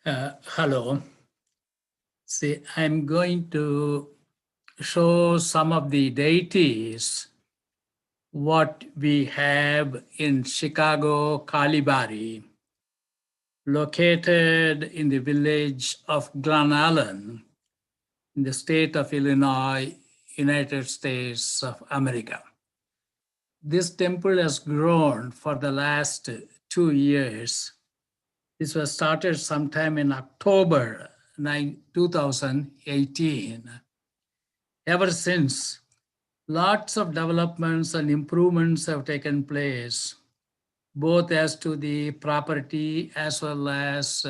Hello. See, I'm going to show some of the deities what we have in Chicago, Bari, located in the village of Glen Allen in the state of Illinois, United States of America. This temple has grown for the last 2 years. This was started sometime in October 2018. Ever since, lots of developments and improvements have taken place, both as to the property as well as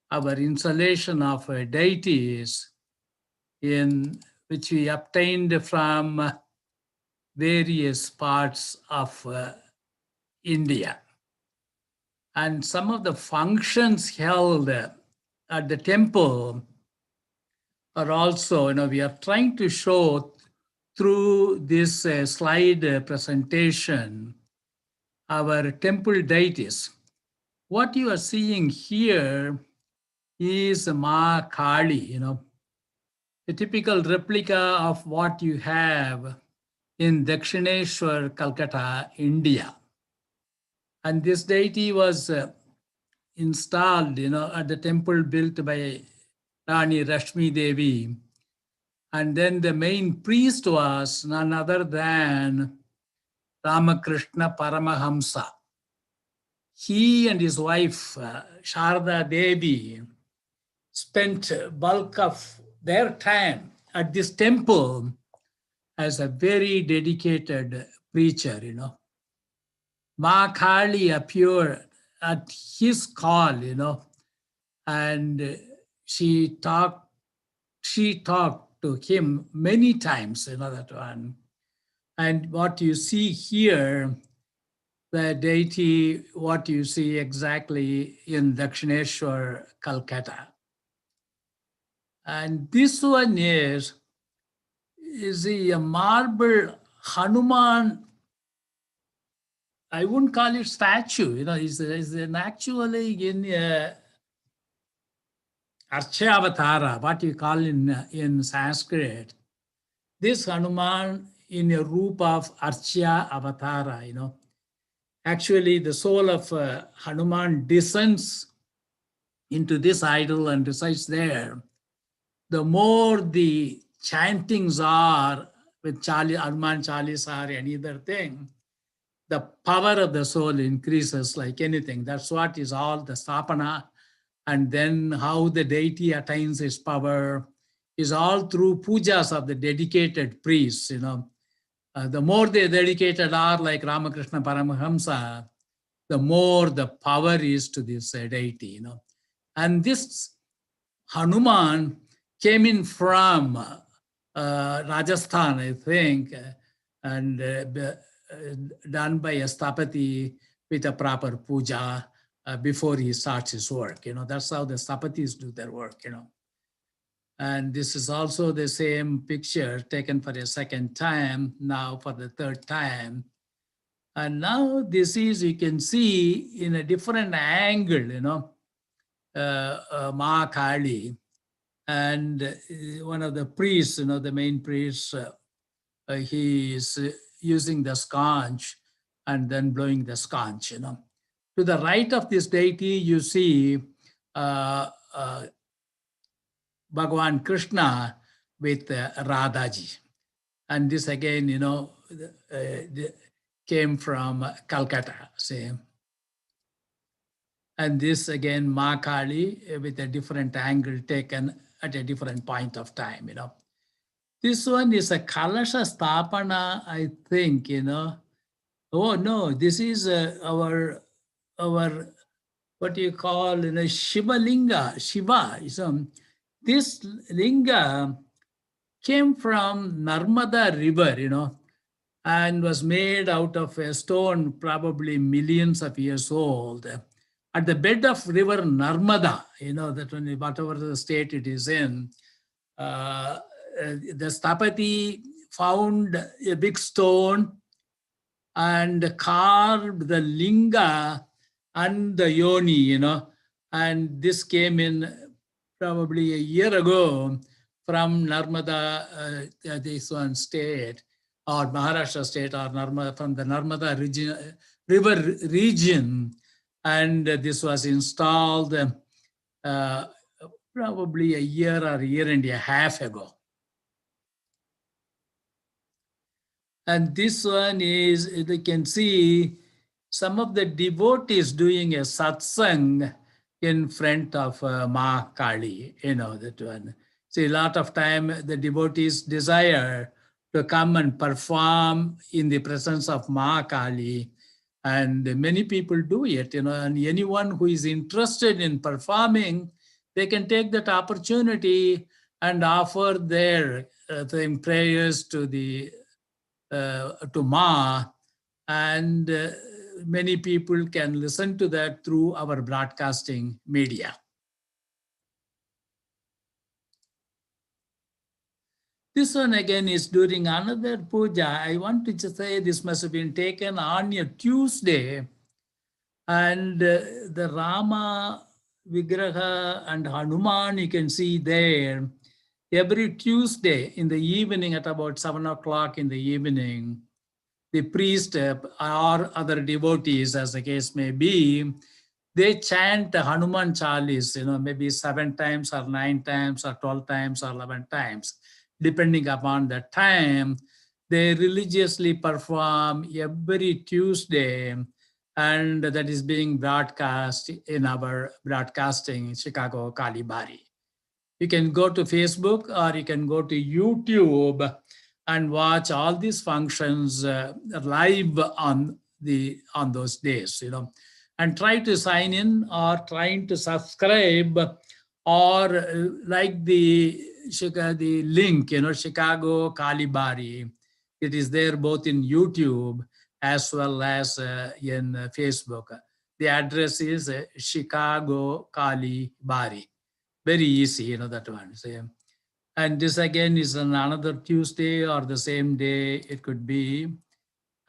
our installation of deities in which we obtained from various parts of India. And some of the functions held at the temple are also, we are trying to show through this slide presentation our temple deities. What you are seeing here is Ma Kali, a typical replica of what you have in Dakshineshwar, Calcutta, India. And this deity was installed, at the temple built by Rani Rashmi Devi. And then the main priest was none other than Ramakrishna Paramahamsa. He and his wife, Sharda Devi, spent bulk of their time at this temple as a very dedicated preacher, Ma Kali appeared at his call, and she talked to him many times, that one. And what you see here, the deity, what you see exactly in Dakshineshwar, Calcutta. And this one is a marble Hanuman. I wouldn't call it statue, it's an actually in Archa Avatara, what you call in Sanskrit. This Hanuman in a roop of Archa Avatara, Actually, the soul of Hanuman descends into this idol and resides there. The more the chantings are with Hanuman Chalisa or any other thing, the power of the soul increases like anything. That's what is all the stapana. And then how the deity attains its power is all through pujas of the dedicated priests, the more they dedicated are like Ramakrishna Paramahamsa, the more the power is to this deity, And this Hanuman came in from Rajasthan, I think, and done by a Stapati with a proper puja before he starts his work. That's how the Stapatis do their work, And this is also the same picture taken for a second time, now for the third time. And now this is, you can see in a different angle, Ma Kali. And one of the priests, the main priest, he is using the sconch and then blowing the sconch, To the right of this deity, you see Bhagavan Krishna with Radhaji. And this again, came from Calcutta, say. And this again, Ma Kali with a different angle taken at a different point of time, This one is a Kalasha Stapana, I think, Oh, no, this is our what do you call, Shiva Linga, Shiva. This linga came from Narmada River, and was made out of a stone probably millions of years old. At the bed of river Narmada, that one, whatever the state it is in, the Stapati found a big stone and carved the linga and the yoni, And this came in probably a year ago from Narmada, this one state, or Maharashtra state, or Narmada, from the Narmada region, river region. And this was installed probably a year or a year and a half ago. And this one is, you can see some of the devotees doing a satsang in front of Ma Kali, that one. See, a lot of time the devotees desire to come and perform in the presence of Ma Kali, and many people do it, and anyone who is interested in performing, they can take that opportunity and offer their prayers to Ma, and many people can listen to that through our broadcasting media. This one again is during another puja. I want to just say this must have been taken on a Tuesday, and the Rama Vigraha and Hanuman you can see there. Every Tuesday in the evening at about 7 o'clock in the evening, the priest or other devotees, as the case may be, they chant Hanuman Chalis, maybe 7 times or 9 times or 12 times or 11 times, depending upon the time. They religiously perform every Tuesday, and that is being broadcast in our broadcasting Chicago Kali Bari. You can go to Facebook or you can go to YouTube and watch all these functions live on those days, and try to sign in or trying to subscribe or like the link, Chicago Kali Bari. It is there both in YouTube as well as in Facebook. The address is Chicago Kali Bari. Very easy, that one. So, and this again is on another Tuesday or the same day it could be.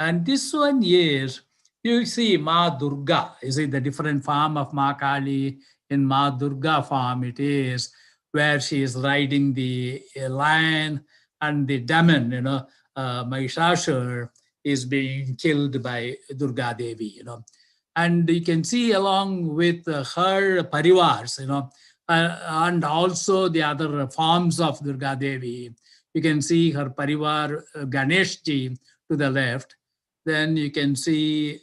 And this one is, you see Ma Durga. Is it the different form of Ma Kali? In Ma Durga form it is, where she is riding the lion and the demon, Mahishasur is being killed by Durga Devi, And you can see along with her parivars, and also the other forms of Durga Devi. You can see her parivar Ganeshji to the left. Then you can see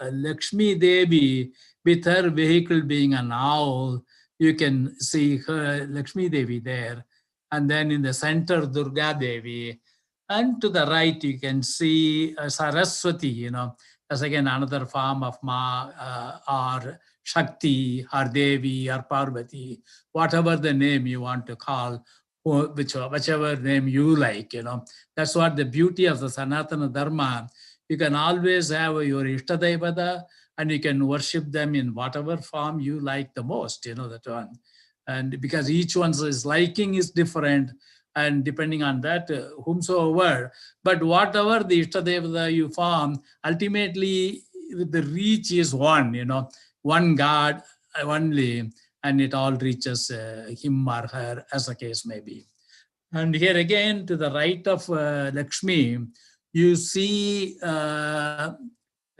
Lakshmi Devi with her vehicle being an owl. You can see her Lakshmi Devi there. And then in the center, Durga Devi. And to the right, you can see Saraswati, as again another form of Ma or Shakti or Devi or Parvati, whatever the name you want to call, or whichever name you like, That's what the beauty of the Sanatana Dharma. You can always have your Ishtadevata and you can worship them in whatever form you like the most, that one. And because each one's liking is different, and depending on that, whomsoever, but whatever the Ishtadevata you form, ultimately the reach is one, one God only, and it all reaches him or her, as the case may be. And here again, to the right of Lakshmi, you see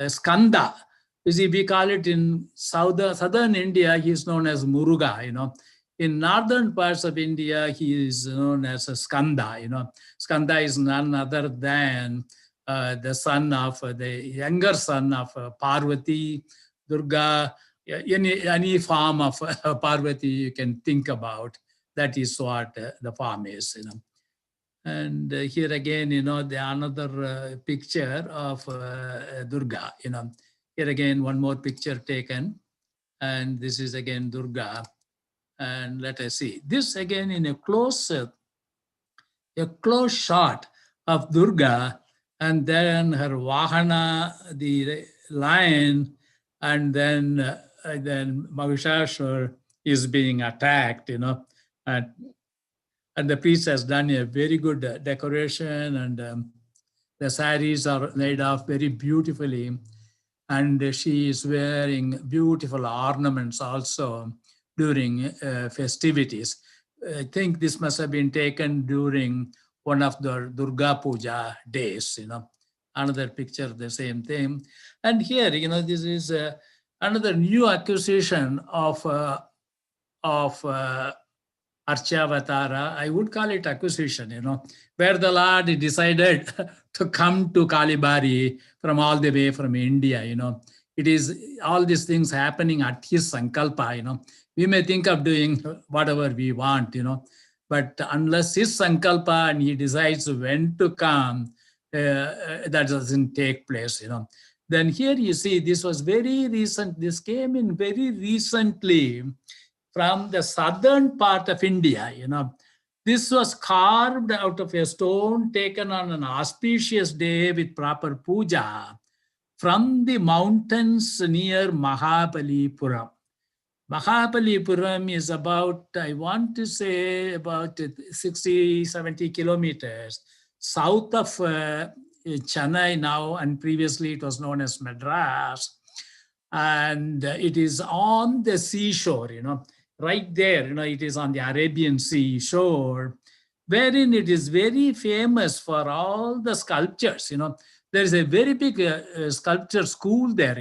Skanda. You see, we call it in southern India, he is known as Muruga, In northern parts of India, he is known as Skanda, Skanda is none other than the son of, the younger son of Parvati, Durga, any form of Parvati you can think about. That is what the form is, And here again, the another picture of Durga, Here again, one more picture taken. And this is again Durga. And let us see. This again in a close shot of Durga, and then her Vahana, the lion, and then Mahishasur is being attacked, and the priest has done a very good decoration, and the saris are laid off very beautifully. and she is wearing beautiful ornaments also during festivities. I think this must have been taken during one of the Durga Puja days, Another picture, the same thing. And here, this is another new acquisition of Archavatara. I would call it acquisition, where the Lord decided to come to Kalibari from all the way from India, It is all these things happening at his sankalpa, We may think of doing whatever we want, but unless his sankalpa and he decides when to come, that doesn't take place, Then here you see, this was very recent. This came in very recently from the southern part of India, This was carved out of a stone taken on an auspicious day with proper puja from the mountains near Mahabalipuram. Mahabalipuram is about, I want to say, about 60, 70 kilometers south of Chennai now, and previously it was known as Madras. And it is on the seashore, right there, it is on the Arabian Sea shore, wherein it is very famous for all the sculptures, There is a very big sculpture school there,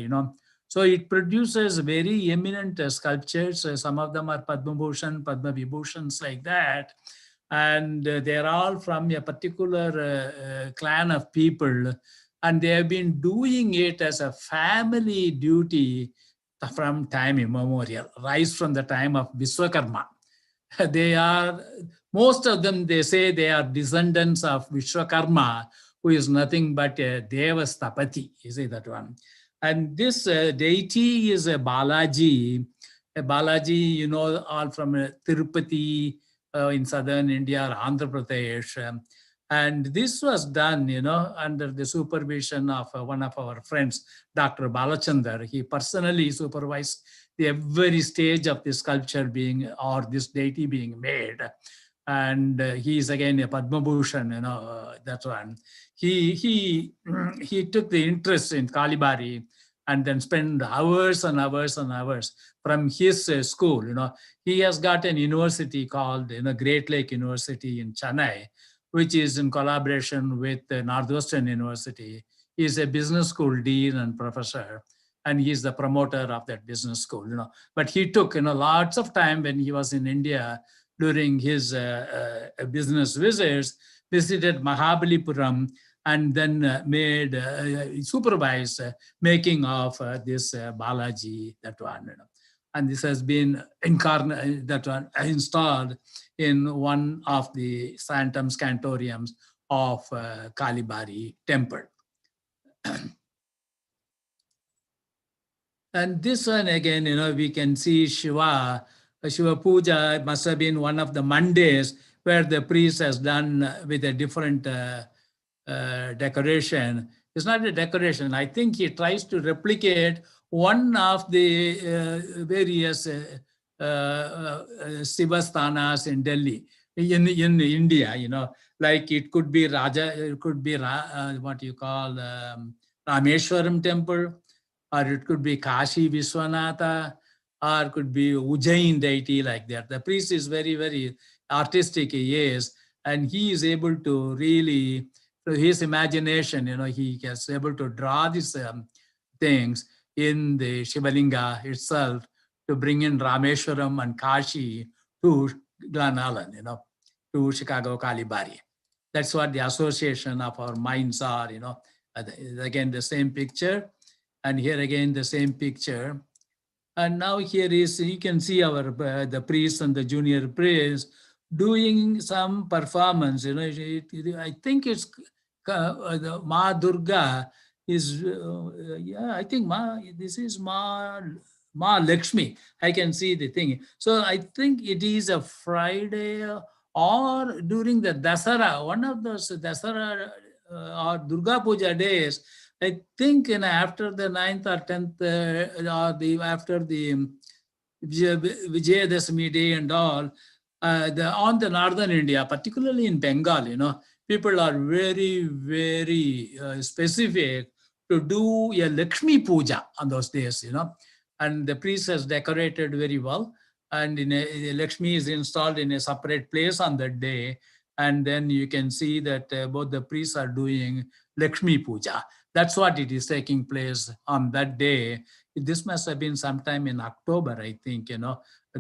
So it produces very eminent sculptures. Some of them are Padma Bhushan, Padma Vibhushans, like that. And they're all from a particular clan of people. And they have been doing it as a family duty from time immemorial, rise from the time of Vishwakarma. Most of them, they say they are descendants of Vishwakarma, who is nothing but a Devastapati, you see that one. And this deity is a Balaji. A Balaji, all from Tirupati in southern India, or Andhra Pradesh. And this was done, under the supervision of one of our friends, Dr. Balachandar. He personally supervised every stage of this sculpture or this deity being made. And he is again a Padma Bhushan, that one. He took the interest in Kalibari and then spent hours and hours and hours from his school. He has got an university called Great Lake University in Chennai, which is in collaboration with Northwestern University. He is a business school dean and professor, and he is the promoter of that business school. But he took lots of time when he was in India during his business visits, visited Mahabalipuram, and then supervised making of this Balaji, that one. And this has been installed in one of the sanctums cantoriums of Kalibari temple. And this one again, we can see Shiva Puja must have been one of the Mondays where the priest has done with a different decoration. It's not a decoration. I think he tries to replicate one of the various Sivasthanas in Delhi, in India, like it could be what you call Rameshwaram temple, or it could be Kashi Vishwanatha, or it could be Ujjain deity, like that. The priest is very, very artistic, he is, and he is able to really, through his imagination, he is able to draw these things in the Shivalinga itself to bring in Rameshwaram and Kashi to Glen Allen, to Chicago Kalibari. That's what the association of our minds are, Again, the same picture, and here again, the same picture. And now here is, you can see the priest and the junior priest doing some performance. I think it's the Ma Durga is, I think this is Ma Lakshmi. I can see the thing. So I think it is a Friday or during the Dasara, one of those Dasara or Durga Puja days. I think after the 9th or 10th or after the Vijayadashmi day and all, on the northern India, particularly in Bengal, people are very, very specific to do a Lakshmi Puja on those days, and the priest has decorated very well. And Lakshmi is installed in a separate place on that day. And then you can see that both the priests are doing Lakshmi Puja. That's what it is taking place on that day. This must have been sometime in October, I think,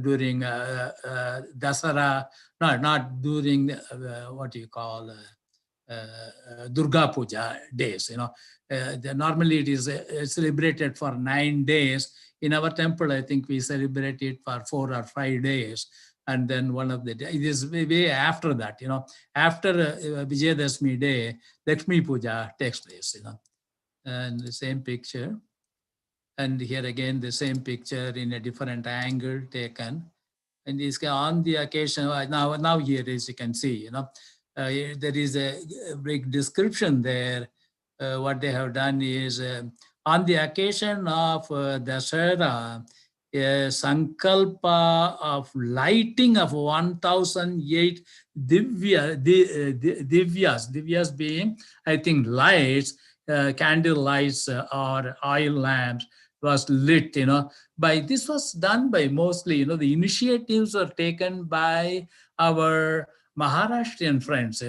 during Dasara, no, not during what you call Durga Puja days. Normally it is celebrated for 9 days. In our temple, I think we celebrate it for 4 or 5 days. And then one of the days, it is way after that, after Vijayadashmi day, Lakshmi Puja takes place, and the same picture. And here again, the same picture in a different angle taken. And it's on the occasion, now here, as you can see, there is a big description there. What they have done is, on the occasion of Dasara, a sankalpa of lighting of 1008 divyas being, I think, lights, candle lights or oil lamps was lit, this was done by mostly, the initiatives were taken by our Maharashtrian friends,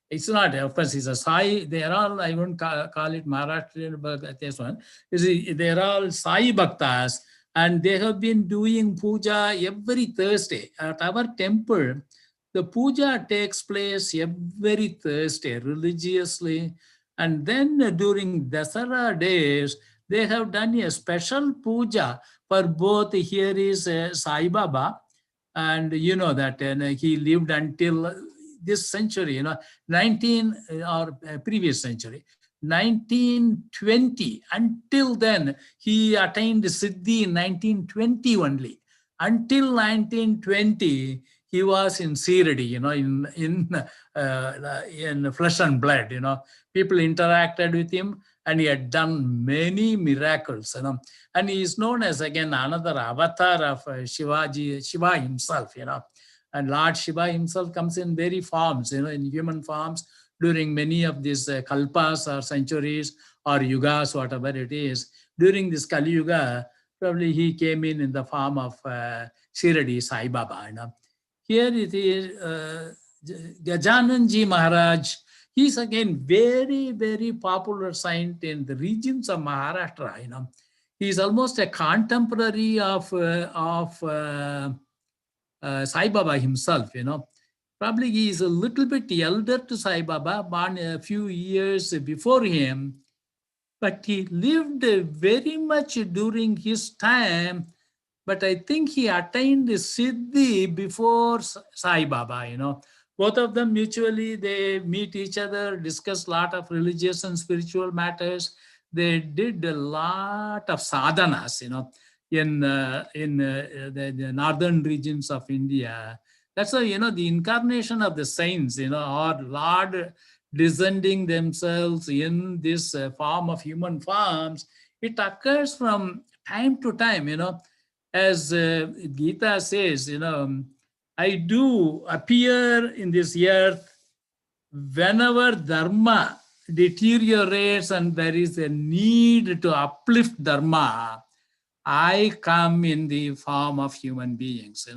It's not, of course, it's a Sai, they are all, I won't call it Maharashtrian, but this one, they're all Sai Bhaktas, and they have been doing puja every Thursday. At our temple, the puja takes place every Thursday religiously. And then during Dasara days, they have done a special puja for both. Here is Sai Baba, and you know that he lived until this century, 19 or previous century, 1920. Until then, he attained Siddhi in 1920 only. Until 1920, he was in Siradi, in flesh and blood. People interacted with him, and he had done many miracles. And he is known as, again, another avatar of Shiva himself. And Lord Shiva himself comes in various forms, in human forms during many of these kalpas or centuries or yugas, whatever it is. During this Kali Yuga, probably he came in the form of Shiradi Sai Baba. Here it is Gajananji Maharaj. He's again very, very popular saint in the regions of Maharashtra. He's almost a contemporary of Sai Baba himself. Probably he is a little bit elder to Sai Baba, born a few years before him, but he lived very much during his time. But I think he attained Siddhi before Sai Baba, Both of them mutually, they meet each other, discuss a lot of religious and spiritual matters. They did a lot of sadhanas, in the northern regions of India. That's why, the incarnation of the saints, or Lord descending themselves in this form of human forms, it occurs from time to time, As Gita says, I do appear in this earth whenever dharma deteriorates and there is a need to uplift dharma. I come in the form of human beings,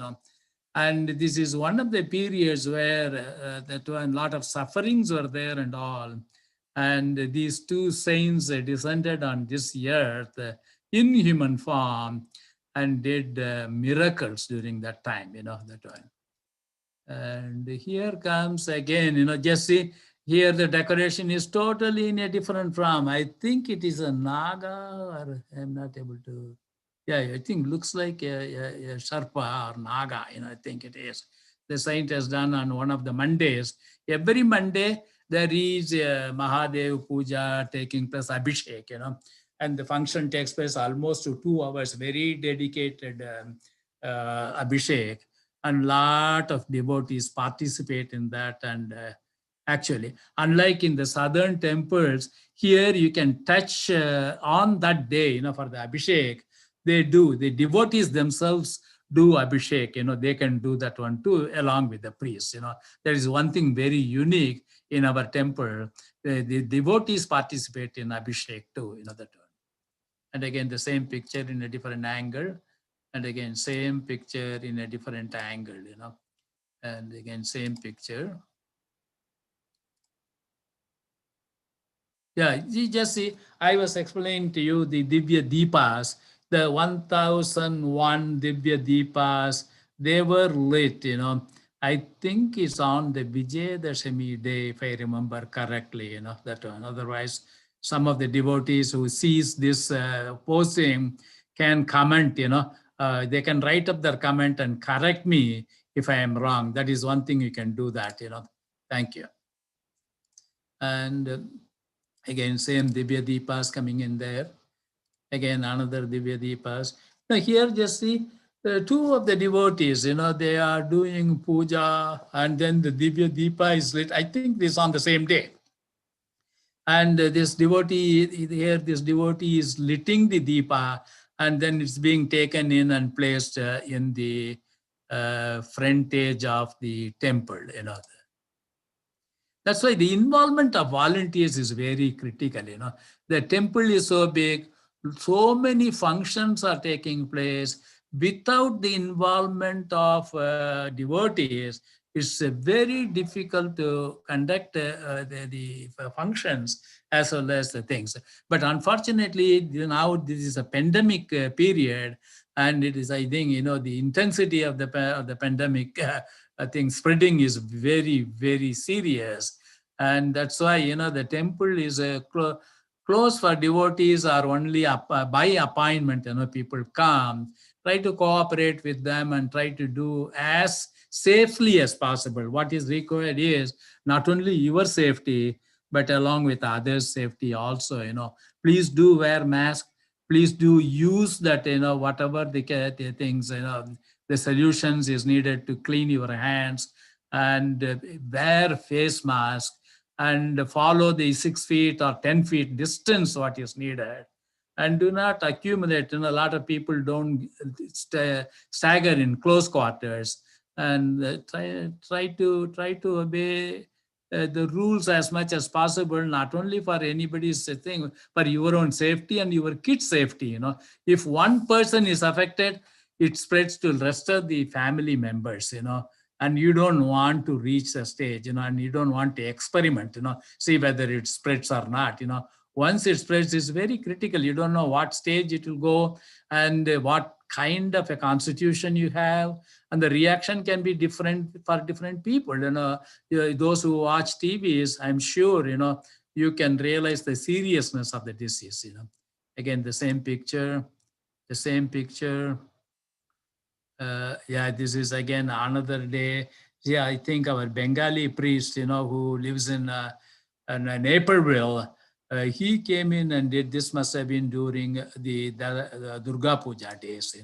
And this is one of the periods where a lot of sufferings were there and all. And these two saints descended on this earth in human form and did miracles during that time, that one. And here comes again, just see, here the decoration is totally in a different form. I think it is a Naga, or I'm not able to, yeah, I think looks like a Sharpa or Naga, I think it is. The saint has done on one of the Mondays. Every Monday, there is a Mahadev Puja taking place, Abhishek, and the function takes place almost 2 hours, very dedicated Abhishek, and lot of devotees participate in that. And actually, unlike in the southern temples, here you can touch on that day, for the Abhishek, the devotees themselves do Abhishek, they can do that one too, along with the priests, There is one thing very unique in our temple, the devotees participate in Abhishek too, that one. And again, the same picture in a different angle. And again, same picture in a different angle, and again, same picture. Yeah, you just see, I was explaining to you the Divya Deepas, the 1001 Divya Deepas, they were lit, I think it's on the Vijayadashami day, if I remember correctly, that one. Otherwise, some of the devotees who sees this posting can comment, they can write up their comment and correct me if I am wrong. That is one thing you can do that, Thank you. And again, same Divya Deepas coming in there. Again, another Divya Deepas. Now here, just see, two of the devotees, they are doing puja, and then the Divya Deepa is lit. I think this on the same day. And this devotee is lighting the Deepa, and then it's being taken in and placed in the frontage of the temple, That's why the involvement of volunteers is very critical. The temple is so big, so many functions are taking place. Without the involvement of devotees, it's very difficult to conduct the functions as well as the things. But unfortunately, now this is a pandemic period, and it is, I think, the intensity of the pandemic, I think spreading is very, very serious. And that's why, the temple is closed for devotees or only by appointment, people come, try to cooperate with them and try to do as safely as possible. What is required is not only your safety, but along with others' safety also, please do wear mask. Please do use that, whatever the things, the solutions is needed to clean your hands, and wear face mask, and follow the 6 feet or 10 feet distance what is needed, and do not accumulate. A lot of people don't stagger in close quarters, and try to obey the rules as much as possible, not only for anybody's thing, for your own safety and your kids' safety. If one person is affected, it spreads to the rest of the family members, and you don't want to reach a stage, and you don't want to experiment, see whether it spreads or not. Once it spreads, it's very critical. You don't know what stage it will go, and what kind of a constitution you have, and the reaction can be different for different people. Those who watch TVs, I'm sure, you can realize the seriousness of the disease. Again, the same picture. Yeah, this is again another day. Yeah, I think our Bengali priest, who lives in Naperville, he came in and did this. Must have been during the Durga Puja days.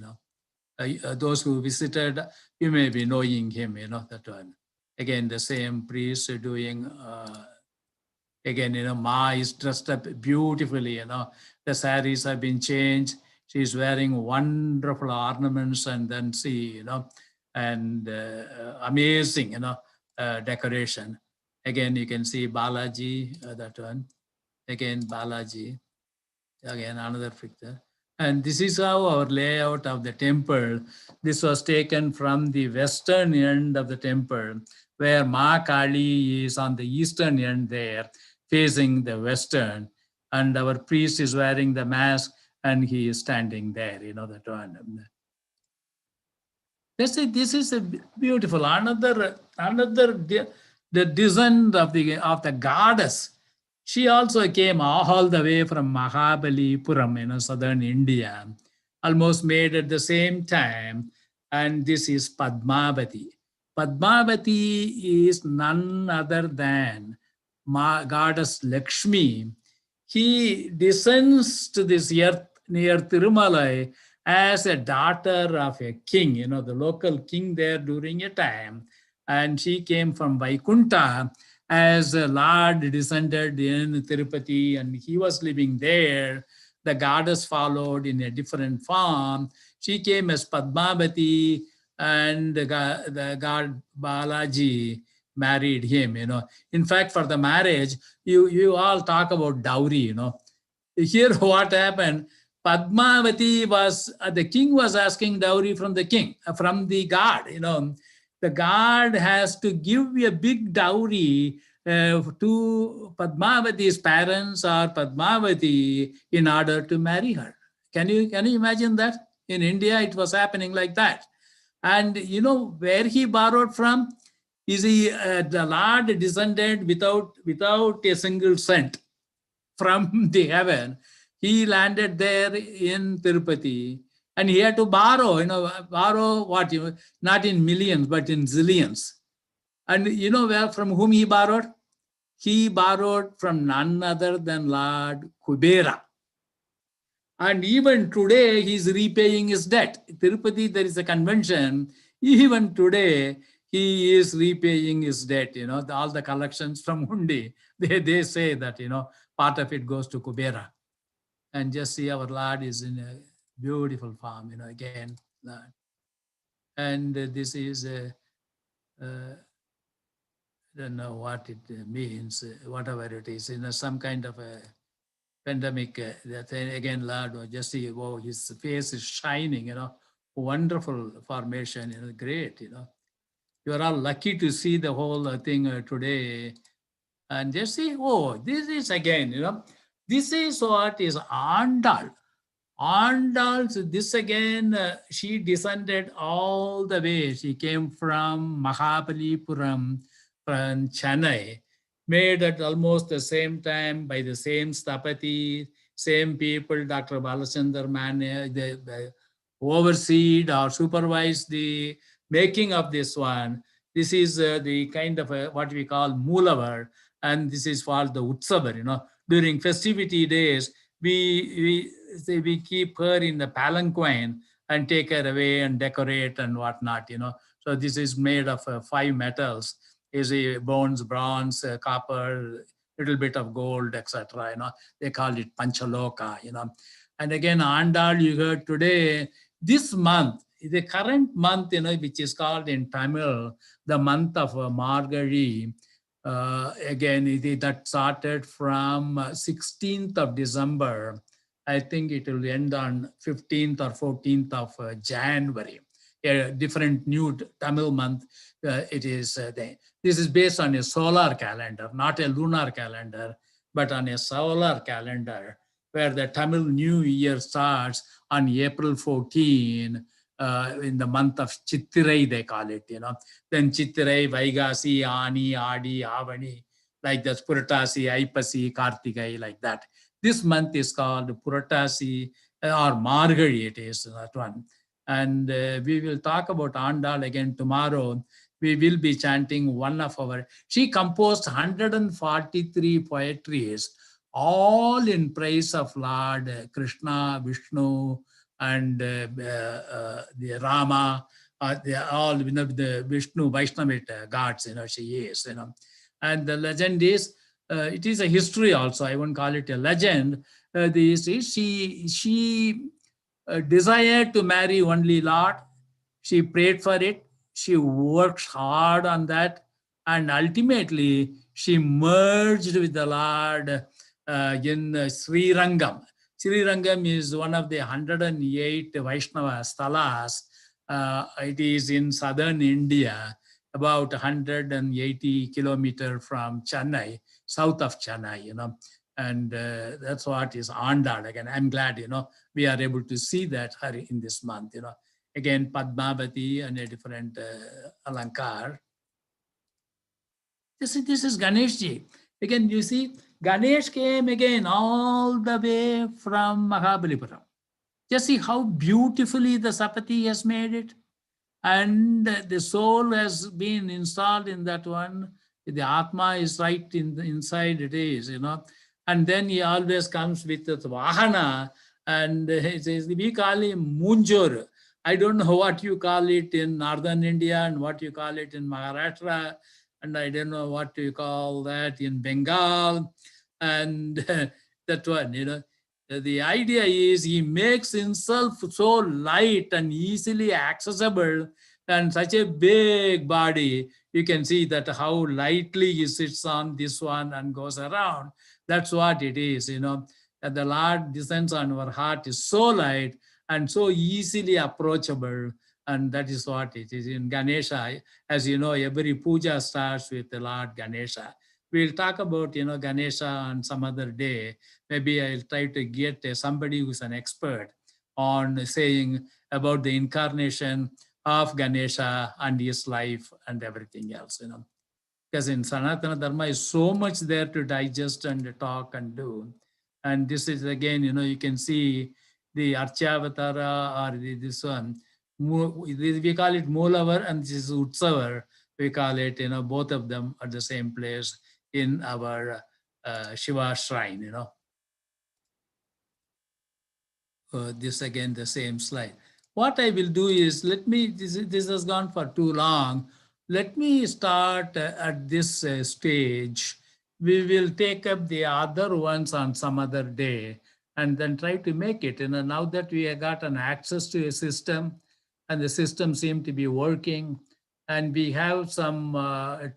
Those who visited, you may be knowing him. That one. Again, the same priest doing. Again, Ma is dressed up beautifully. The saris have been changed. She's wearing wonderful ornaments, and then and amazing, decoration. Again, you can see Balaji, that one. Again, Balaji. Again, another picture. And this is how our layout of the temple. This was taken from the western end of the temple, where Ma Kali is on the eastern end there, facing the western. And our priest is wearing the mask, and he is standing there, that one. Let's say this is a beautiful, another the descent of the goddess. She also came all the way from Mahabalipuram, southern India, almost made at the same time. And this is Padmavati. Padmavati is none other than goddess Lakshmi. He descends to this earth near Tirumalai as a daughter of a king, the local king there during a time. And she came from Vaikunta as a lord descended in Tirupati, and he was living there. The goddess followed in a different form. She came as Padmavati, and the god Balaji married him, In fact, for the marriage, you all talk about dowry, Here what happened, Padmavati the king was asking dowry from the king, from the god, The god has to give a big dowry to Padmavati's parents or Padmavati in order to marry her. Can you imagine that? In India, it was happening like that. And where he borrowed from? Is the Lord descended without a single cent from the heaven. He landed there in Tirupati, and he had to borrow, borrow what? Not in millions, but in zillions. And where, from whom he borrowed? He borrowed from none other than Lord Kubera. And even today, he's repaying his debt. Tirupati, there is a convention. Even today, he is repaying his debt. All the collections from Hundi, they say that, part of it goes to Kubera. And just see, our Lord is in a beautiful form, again. And this is, I don't know what it means, whatever it is, some kind of a pandemic. That again, Lord, just see, wow, his face is shining, wonderful formation, great, You are all lucky to see the whole thing today. And just see, oh, this is again, this is what is Andal. Andal, this again, she descended all the way. She came from Mahabalipuram, from Chennai, made at almost the same time by the same Stapati, same people, Dr. Balachandar Mane, they overseed or supervised the making of this one. This is the kind of what we call Moolavar, and this is called the Utsavar. During festivity days, we keep her in the palanquin and take her away and decorate and whatnot. So this is made of 5 metals: is bones, bronze, copper, little bit of gold, etc. They call it Panchaloka. And again, Andal, you heard today. This month, the current month, which is called in Tamil the month of Margazhi. Again, that started from 16th of December. I think it will end on 15th or 14th of January. A different new Tamil month. It is. This is based on a solar calendar, not a lunar calendar, but on a solar calendar, where the Tamil New Year starts on April 14. In the month of Chittirai, they call it, Then Chittirai, Vaigasi, Ani, Adi, Avani, like that, Puratasi, Aipasi, Kartikai, like that. This month is called Puratasi or Margazhi, it is that one. And we will talk about Andal again tomorrow. We will be chanting one of our, she composed 143 poetries, all in praise of Lord Krishna, Vishnu, and the Rama, they are all, the Vishnu Vaishnavite gods, she is, And the legend is, it is a history also. I won't call it a legend. She desired to marry only Lord. She prayed for it. She worked hard on that. And ultimately, she merged with the Lord in Sri Rangam. Sri Rangam is one of the 108 Vaishnava stalas. It is in southern India, about 180 kilometers from Chennai, south of Chennai, And that's what is Andal. Again, I'm glad, we are able to see that her in this month, Again, Padmavati and a different Alankar. This is Ganeshji. Again, you see, Ganesh came again all the way from Mahabalipuram. Just see how beautifully the Sapati has made it. And the soul has been installed in that one. The Atma is right inside it is, And then he always comes with the Vahana, and he says, we call him Munjur. I don't know what you call it in northern India and what you call it in Maharashtra. And I don't know what you call that in Bengal. And that one, The idea is he makes himself so light and easily accessible and such a big body, you can see that how lightly he sits on this one and goes around. That's what it is, And the Lord descends on our heart is so light and so easily approachable. And that is what it is in Ganesha. As you know, every puja starts with the Lord Ganesha. We'll talk about, Ganesha on some other day. Maybe I'll try to get somebody who's an expert on saying about the incarnation of Ganesha and his life and everything else, Because in Sanatana Dharma is so much there to digest and talk and do. And this is again, you can see the Archavatara or this one. We call it Moolavar and this is Utsavar. We call it, both of them at the same place in our Shiva shrine, this again, the same slide. What I will do is, this has gone for too long. Let me start at this stage. We will take up the other ones on some other day and then try to make it. Now that we have got an access to a system and the system seems to be working, and we have some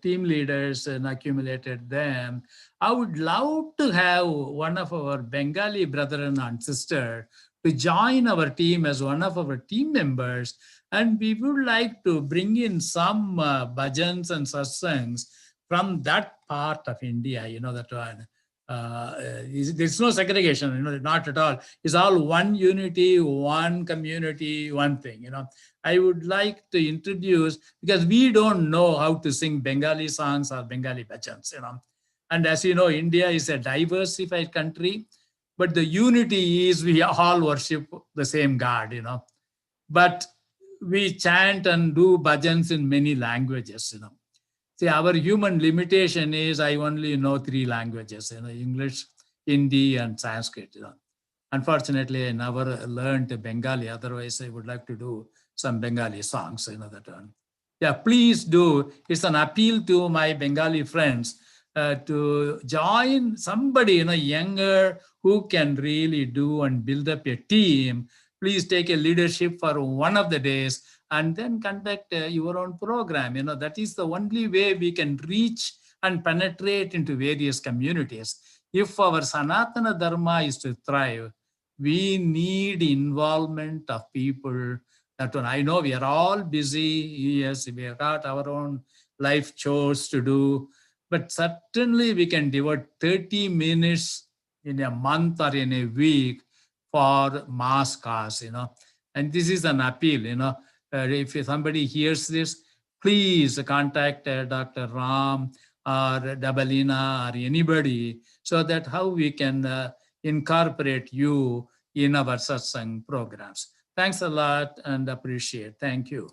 team leaders and accumulated them, I would love to have one of our Bengali brethren and sister to join our team as one of our team members. And we would like to bring in some bhajans and satsangs from that part of India, that one. There's no segregation, not at all. It's all one unity, one community, one thing, I would like to introduce, because we don't know how to sing Bengali songs or Bengali bhajans, And as you know, India is a diversified country, but the unity is we all worship the same God, But we chant and do bhajans in many languages, See, our human limitation is I only know 3 languages, English, Hindi, and Sanskrit, Unfortunately, I never learned Bengali. Otherwise, I would like to do some Bengali songs, that one. Yeah, please do. It's an appeal to my Bengali friends to join somebody, younger who can really do and build up a team. Please take a leadership for one of the days and then conduct your own program. That is the only way we can reach and penetrate into various communities. If our Sanatana Dharma is to thrive, we need involvement of people. That one, I know we are all busy. Yes, we have got our own life chores to do, but certainly we can devote 30 minutes in a month or in a week for mass cause, And this is an appeal, if somebody hears this, please contact Dr. Ram or Dabalina or anybody so that how we can incorporate you in our satsang programs. Thanks a lot and appreciate. Thank you.